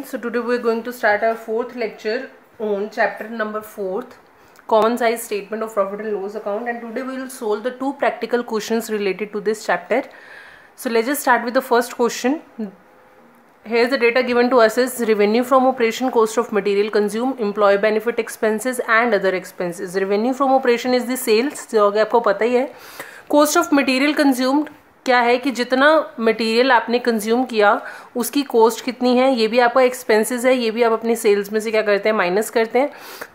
everyone. So today we are going to start our fourth lecture on chapter number 4, common size statement of profit and loss account, and today we will solve the two practical questions related to this chapter. So let's just start with the first question. Here the data given to us is revenue from operation, cost of material consumed, employee benefit expenses and other expenses. Revenue from operation is the sales, जो आपको पता ही है. Cost of material consumed क्या है कि जितना material आपने consume किया उसकी कॉस्ट कितनी है, ये भी आपका एक्सपेंसेस है, ये भी आप अपनी सेल्स में से क्या करते हैं, माइनस करते हैं.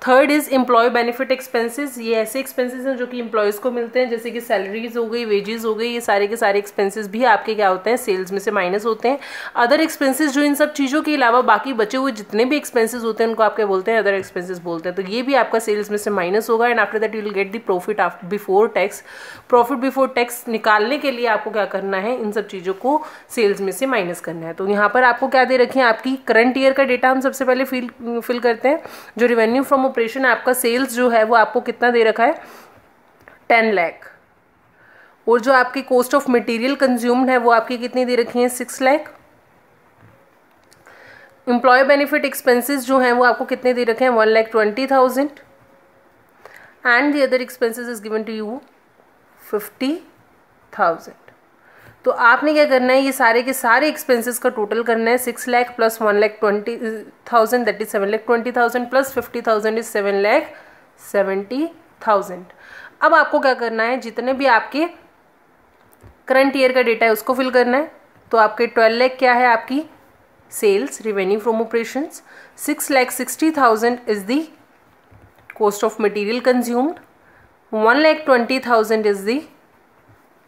Third is employee benefit expenses. ये ऐसे एक्सपेंसेस हैं जो कि एम्प्लॉयज़ को मिलते हैं, जैसे कि सैलरीज हो गई, वेजेस हो गई, ये सारे के सारे एक्सपेंसेस भी आपके क्या होते हैं, सेल्स में से माइनस होते हैं. अदर एक्सपेंसेस जो इन सब चीज़ों के अलावा बाकी बचे हुए जितने भी एक्सपेंसेस होते हैं उनको आप क्या बोलते हैं, अदर एक्सपेंसेस बोलते हैं. तो ये भी आपका सेल्स में से माइनस होगा and after that you will get the profit before tax. Profit before tax निकालने के लिए आपको क्या करना है, इन सब चीज़ों को सेल्स में से माइनस करना है. तो यहाँ पर आपको क्या दे रखी है, आपकी करंट ईयर का डेटा हम सबसे पहले फिल करते हैं. जो रेवेन्यू फ्रॉम ऑपरेशन आपका सेल्स जो है वो आपको कितना दे रखा है, 10 लाख. और जो आपकी कॉस्ट ऑफ मटेरियल कंज्यूम्ड है वो आपकी कितनी दे रखी है, 6 लाख. एम्प्लॉय बेनिफिट एक्सपेंसेस जो हैं वो आपको कितने दे रखे हैं, 1,20,000. And the other expenses is given to you 50,000. तो आपने क्या करना है, ये सारे के सारे एक्सपेंसेस का टोटल करना है. 6 lakh plus 1,20,000 that is 7,20,000 plus 50,000 is 7,70,000. अब आपको क्या करना है, जितने भी आपके करंट ईयर का डेटा है उसको फिल करना है. तो आपके 12 लाख क्या है, आपकी sales revenue from operations. 6,60,000 is the cost of material consumed. 1,20,000 is the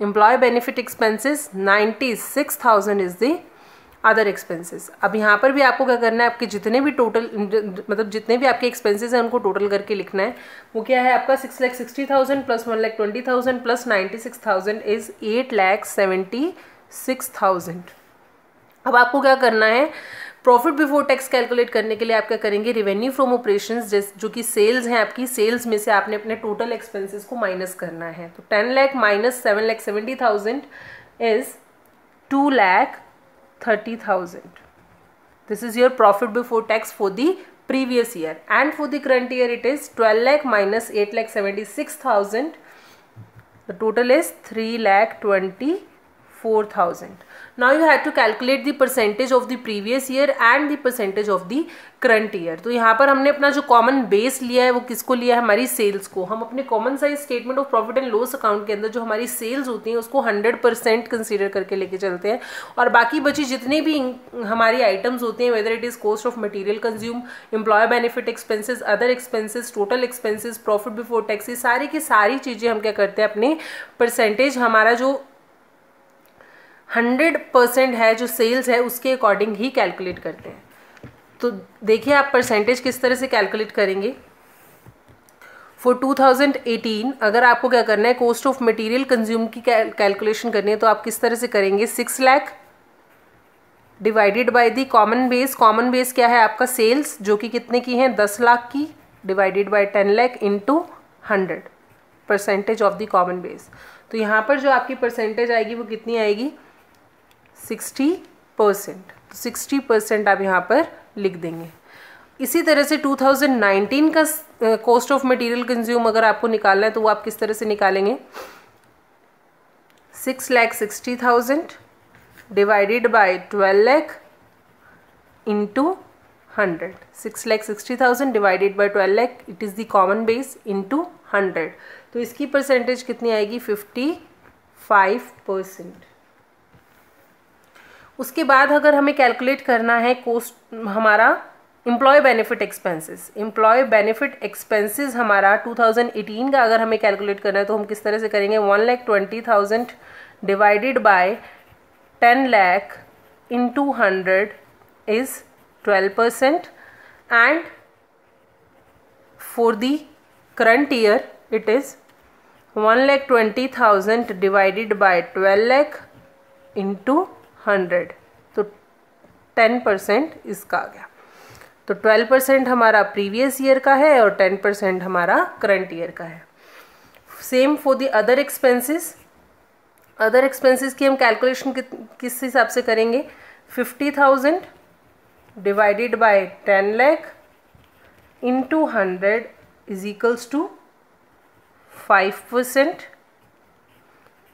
employee benefit expenses. 96,000 is the other expenses. अब यहाँ पर भी आपको क्या करना है, आपके जितने भी टोटल मतलब जितने भी आपके एक्सपेंसेस हैं उनको टोटल करके लिखना है. वो क्या है आपका 6,60,000 प्लस 1,20,000 प्लस 96,000 इज 8,76,000. अब आपको क्या करना है, प्रॉफिट बिफोर टैक्स कैलकुलेट करने के लिए आप क्या करेंगे, रेवेन्यू फ्रॉम ऑपरेशंस जो कि सेल्स हैं आपकी, सेल्स में से आपने अपने टोटल एक्सपेंसेस को माइनस करना है. तो 10 lakh minus 7,70,000 is 2,30,000. This is your profit before tax for the previous year. And for the current year it is 12 lakh minus 8,76,000. The total is 3,24,000. Now you have to calculate the percentage of the previous year and the percentage of the current year. तो यहाँ पर हमने अपना जो common base लिया है वो किसको लिया है, हमारी सेल्स को. हम अपने common size statement of profit and loss account के अंदर जो हमारी सेल्स होती हैं उसको 100% कंसीडर करके लेके चलते हैं. और बाकी बची जितनी भी हमारी आइटम्स होती हैं, whether it is cost of material consume, employee benefit expenses, other expenses, total expenses, profit before tax, सारी की सारी चीज़ें हम क्या करते हैं, अपने परसेंटेज हमारा जो 100% है जो सेल्स है उसके अकॉर्डिंग ही कैलकुलेट करते हैं. तो देखिए आप परसेंटेज किस तरह से कैलकुलेट करेंगे. फॉर 2018 अगर आपको क्या करना है, कॉस्ट ऑफ मटेरियल कंज्यूम की कैलकुलेशन करनी है तो आप किस तरह से करेंगे, 6 lakh divided by the common base. Common base क्या है आपका, सेल्स, जो कि कितने की है, 10 लाख की, divided by 10 lakh into 100 percentage of the common base. तो यहाँ पर जो आपकी परसेंटेज आएगी वो कितनी आएगी, 60%. 60% आप यहाँ पर लिख देंगे. इसी तरह से 2019 का कॉस्ट ऑफ मटेरियल कंज्यूम अगर आपको निकालना है तो वो आप किस तरह से निकालेंगे, 6,60,000 divided by 12 lakh into 100. 6,60,000 divided by 12 lakh, it is the common base, into 100. तो इसकी परसेंटेज कितनी आएगी, 55%. उसके बाद अगर हमें कैलकुलेट करना है कॉस्ट हमारा employee benefit expenses. Employee benefit expenses हमारा 2018 का अगर हमें कैलकुलेट करना है तो हम किस तरह से करेंगे, 1,20,000 divided by 10 lakh into 100 is 12%. And for the current year it is 1,20,000 divided by 12 lakh into 100. तो 10% इसका आ गया. तो 12% हमारा प्रीवियस ईयर का है और 10% हमारा करंट ईयर का है. Same for the other expenses. Other expenses की हम कैलकुलेशन किस हिसाब से करेंगे, 50,000 divided by 10 lakh into 100 is equals to 5%.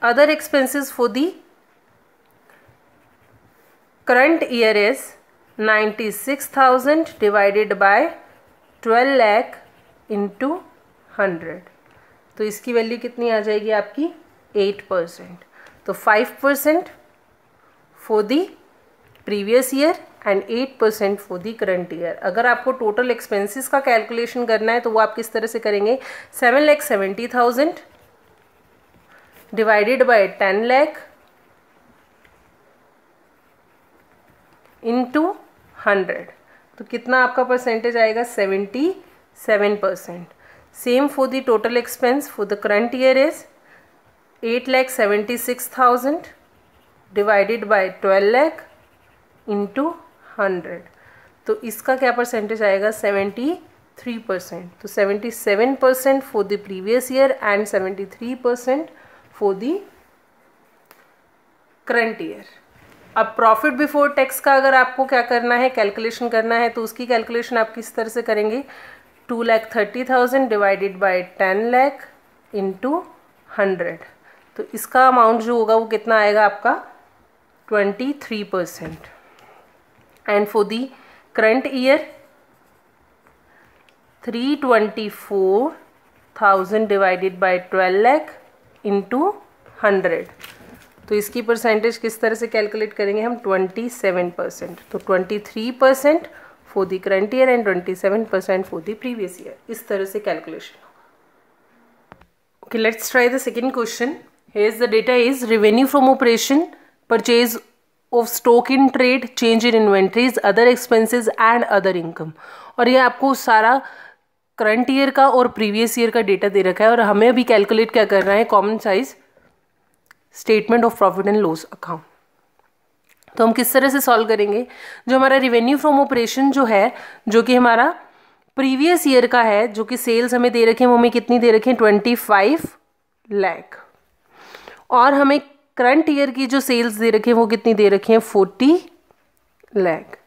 Other expenses for the current year is 96,000 divided by 12 lakh into 100. तो इसकी वैल्यू कितनी आ जाएगी आपकी 8%. तो 5% for the previous year and 8% for the current year. अगर आपको टोटल एक्सपेंसेस का कैलकुलेशन करना है तो वो आप किस तरह से करेंगे, 7,70,000 डिवाइडेड बाय 10 लाख इंटू 100. तो कितना आपका परसेंटेज आएगा, 77%. Same for the total expense for the current year is 8,76,000 divided by 12 lakh into 100. तो इसका क्या परसेंटेज आएगा, 73%. तो 77% for the previous year and 73% for the current year. अब प्रॉफिट बिफोर टैक्स का अगर आपको क्या करना है, कैलकुलेशन करना है, तो उसकी कैलकुलेशन आप किस तरह से करेंगे, 2,30,000 डिवाइडेड बाय 10 लाख इंटू 100. तो इसका अमाउंट जो होगा वो कितना आएगा आपका, 23%. And for the current year 324,000 divided by 12 lakh into 100. तो इसकी परसेंटेज किस तरह से कैलकुलेट करेंगे हम, 27%. तो 23% for the current year and 27% for the previous year. इस तरह से calculation. Okay, let's try the second question. Here's the data is revenue from operation, purchase of stock in trade, change in inventories, other expenses and other income. और ये आपको सारा current year का और previous year का data दे रखा है और हमें अभी कैलकुलेट क्या करना है, common size statement of profit and loss account. तो हम किस तरह से सॉल्व करेंगे, जो हमारा रेवेन्यू फ्रॉम ऑपरेशन जो है, जो कि हमारा प्रीवियस ईयर का है, जो कि सेल्स हमें दे रखे हैं, वो हमें कितनी दे रखे हैं, 25 लाख. और हमें करंट ईयर की जो सेल्स दे रखे हैं वो कितनी दे रखी हैं, 40 लाख.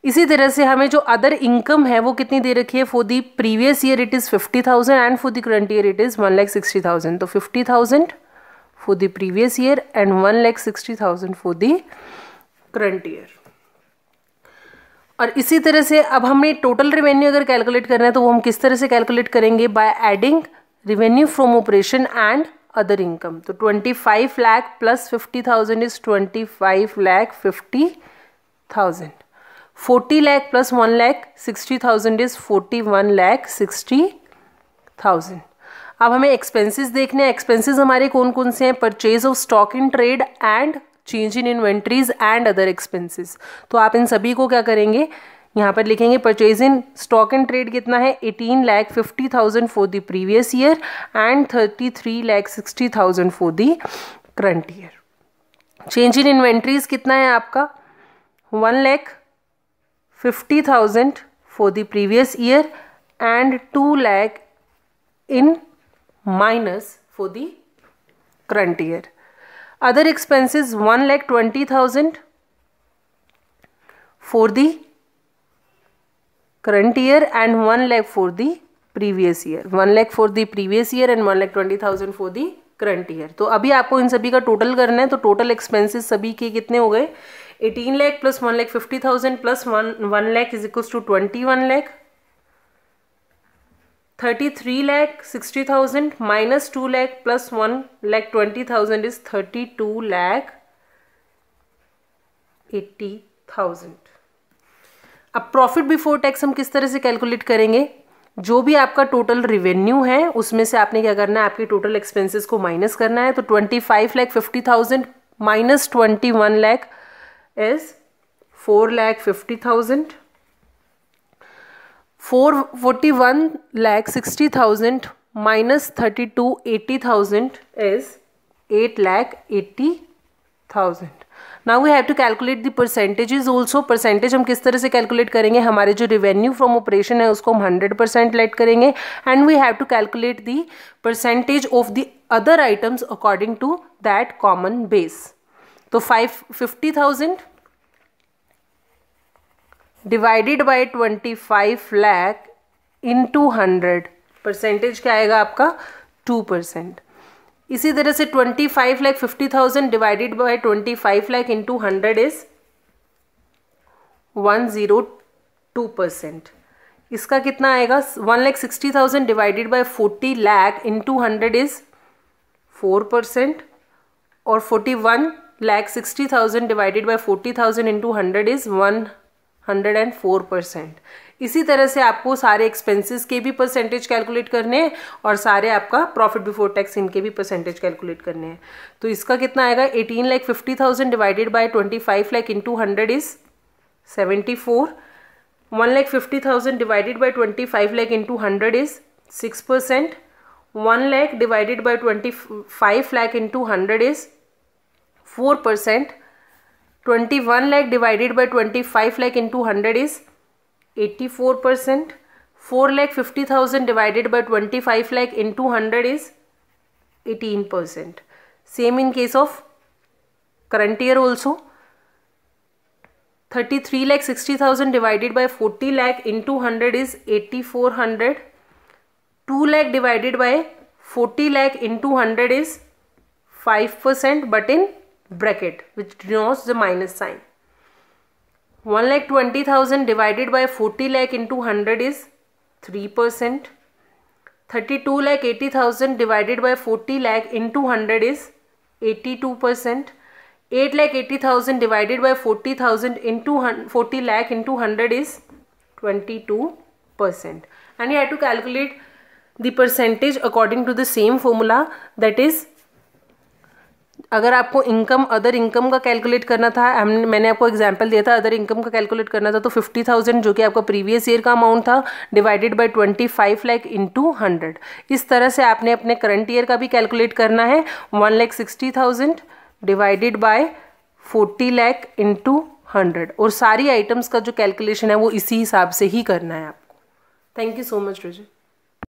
इसी तरह से हमें जो अदर इनकम है वो कितनी दे रखी है, for the previous year it is 50,000 and for the current year it is 1,60,000. तो 50,000 for the previous year and 1,60,000 for the current year. और इसी तरह से अब हमें टोटल रेवेन्यू अगर कैलकुलेट करना है तो वो हम किस तरह से कैलकुलेट करेंगे, by adding revenue from operation and other income. तो 25 lakh plus 50,000 is 25,50,000. 40 lakh plus 1,60,000 is 41,60,000. अब हमें एक्सपेंसेस देखने हैं. एक्सपेंसेस हमारे कौन कौन से हैं, purchase of stock in trade and change in inventories and other expenses. तो आप इन सभी को क्या करेंगे, यहाँ पर लिखेंगे purchase in stock in trade कितना है, 18,50,000 for the previous year and 33,60,000 for the current year. Change in inventories कितना है आपका, 1,50,000 for the previous year and 2 lakh in minus for the current year. Other expenses 1,20,000 for the current year and 1 lakh for the previous year. 1 lakh for the previous year and 1,20,000 for the current year. तो अभी आपको इन सभी का total करना है. तो total expenses सभी के कितने हो गए, 18 lakh plus 1,50,000 plus 1 lakh is equals to 21 lakh. 33,60,000 minus 2 lakh plus 1,20,000 is 32,80,000. अब प्रॉफिट बिफोर टैक्स हम किस तरह से कैलकुलेट करेंगे, जो भी आपका टोटल रेवेन्यू है उसमें से आपने क्या करना है, आपके टोटल एक्सपेंसेस को माइनस करना है. तो 25,50,000 minus 21 lakh is 4,50,000. 41,60,000 minus 32,80,000 is 8,80,000. Now we have to calculate the percentages also. Percentage हम किस तरह से कैलकुलेट करेंगे, हमारे जो रेवेन्यू फ्रॉम ऑपरेशन है उसको हम 100% लेट करेंगे and we have to calculate the percentage of the other items according to that common base. तो 50,000 divided by 25 lakh into 100, percentage क्या आएगा आपका 2%। इसी तरह से 25,50,000 divided by 25 lakh into 100 is 102%। इसका कितना आएगा 1,60,000 divided by 40 lakh into 100 is 4%, और 41,60,000 डिवाइडेड बाय 40,000 इंटू 100 इज 104%। इसी तरह से आपको सारे एक्सपेंसेस के भी परसेंटेज कैलकुलेट करने हैं और सारे आपका प्रॉफिट बिफोर टैक्स इनके भी परसेंटेज कैलकुलेट करने हैं। तो इसका कितना आएगा 18,50,000 divided by 25 lakh into 100 is 74, 1,50,000 divided by 25 lakh into 100 is 6%, 1 lakh divided by 25 lakh into 100 is 4%, 21 lakh divided by 25 lakh into 100 is 84%, 4,50,000 divided by 25 lakh into 100 is 18%. Same in case of current year also. 33,60,000 divided by 40 lakh into 100 is 8,400. 2 lakh divided by 40 lakh into 100 is 5%, but in bracket which denotes the minus sign. 1,20,000 divided by 40 lakh into 100 is 3%. 32,80,000 divided by 40 lakh into 100 is 82%. 8,80,000 divided by 40,000 into 40 lakh into 100 is 22%. And you have to calculate the percentage according to the same formula, that is, अगर आपको income other income का calculate करना था, मैंने आपको example दिया था, other income का कैलकुलेट करना था तो 50,000 जो कि आपका प्रीवियस ईयर का अमाउंट था डिवाइडेड बाय 25 लाख इंटू 100। इस तरह से आपने अपने करंट ईयर का भी कैलकुलेट करना है, 1,60,000 डिवाइडेड बाय 40 लाख इंटू 100, और सारी आइटम्स का जो कैलकुलेशन है वो इसी हिसाब से ही करना है आपको। थैंक यू सो मच रुजु।